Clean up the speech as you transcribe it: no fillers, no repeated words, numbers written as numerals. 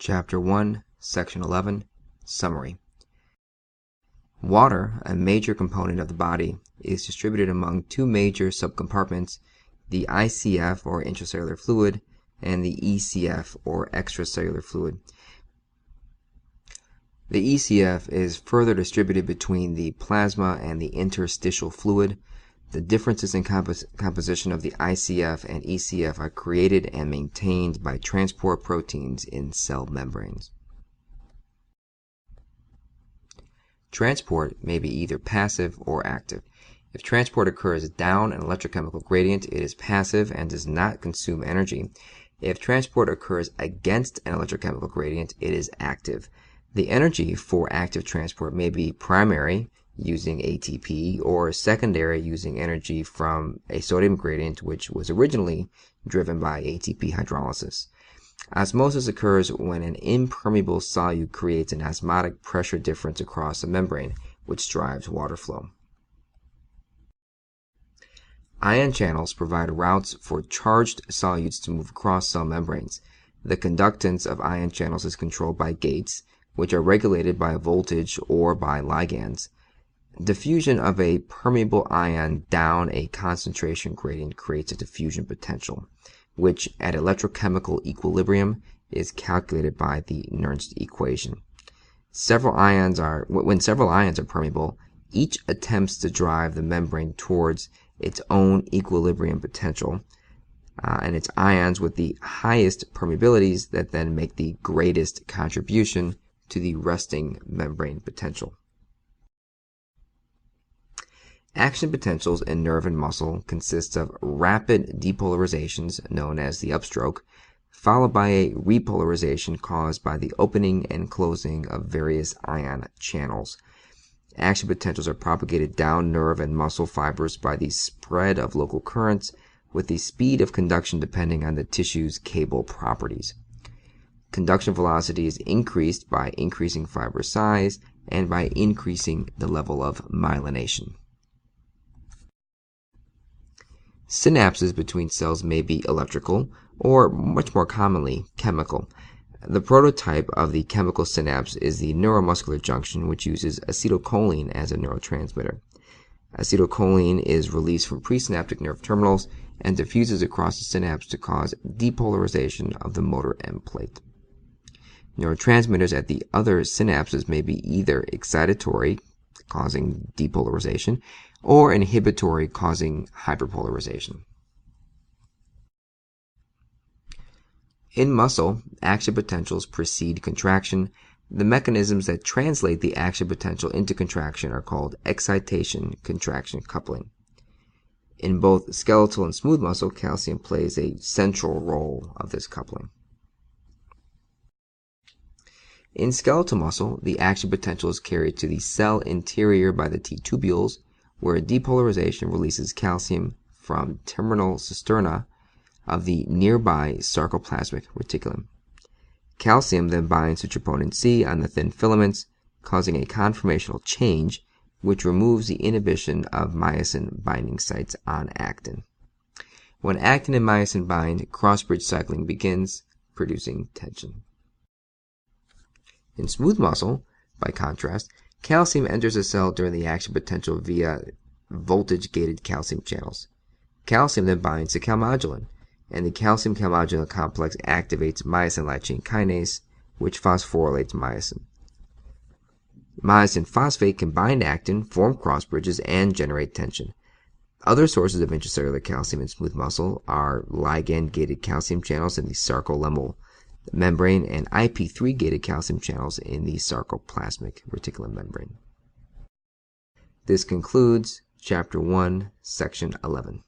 Chapter 1, Section 11, Summary. Water, a major component of the body, is distributed among two major subcompartments, the ICF or intracellular fluid and the ECF or extracellular fluid. The ECF is further distributed between the plasma and the interstitial fluid. The differences in composition of the ICF and ECF are created and maintained by transport proteins in cell membranes. Transport may be either passive or active. If transport occurs down an electrochemical gradient, it is passive and does not consume energy. If transport occurs against an electrochemical gradient, it is active. The energy for active transport may be primary, using ATP, or secondary, using energy from a sodium gradient which was originally driven by ATP hydrolysis. Osmosis occurs when an impermeable solute creates an osmotic pressure difference across a membrane, which drives water flow. Ion channels provide routes for charged solutes to move across cell membranes. The conductance of ion channels is controlled by gates, which are regulated by voltage or by ligands. Diffusion of a permeable ion down a concentration gradient creates a diffusion potential, which at electrochemical equilibrium is calculated by the Nernst equation. When several ions are permeable, each attempts to drive the membrane towards its own equilibrium potential, and it's ions with the highest permeabilities that then make the greatest contribution to the resting membrane potential. Action potentials in nerve and muscle consist of rapid depolarizations, known as the upstroke, followed by a repolarization caused by the opening and closing of various ion channels. Action potentials are propagated down nerve and muscle fibers by the spread of local currents, with the speed of conduction depending on the tissue's cable properties. Conduction velocity is increased by increasing fiber size and by increasing the level of myelination. Synapses between cells may be electrical, or much more commonly, chemical. The prototype of the chemical synapse is the neuromuscular junction, which uses acetylcholine as a neurotransmitter. Acetylcholine is released from presynaptic nerve terminals and diffuses across the synapse to cause depolarization of the motor end plate. Neurotransmitters at the other synapses may be either excitatory, causing depolarization, or inhibitory, causing hyperpolarization. In muscle, action potentials precede contraction. The mechanisms that translate the action potential into contraction are called excitation-contraction coupling. In both skeletal and smooth muscle, calcium plays a central role of this coupling. In skeletal muscle, the action potential is carried to the cell interior by the T-tubules, where depolarization releases calcium from terminal cisternae of the nearby sarcoplasmic reticulum. Calcium then binds to troponin C on the thin filaments, causing a conformational change, which removes the inhibition of myosin binding sites on actin. When actin and myosin bind, cross-bridge cycling begins, producing tension. In smooth muscle, by contrast, calcium enters a cell during the action potential via voltage-gated calcium channels. Calcium then binds to calmodulin, and the calcium-calmodulin complex activates myosin light chain kinase, which phosphorylates myosin. Myosin phosphate can bind actin, form cross-bridges, and generate tension. Other sources of intracellular calcium in smooth muscle are ligand-gated calcium channels in the sarcolemmal membrane and IP3-gated calcium channels in the sarcoplasmic reticulum membrane. This concludes Chapter 1, Section 11.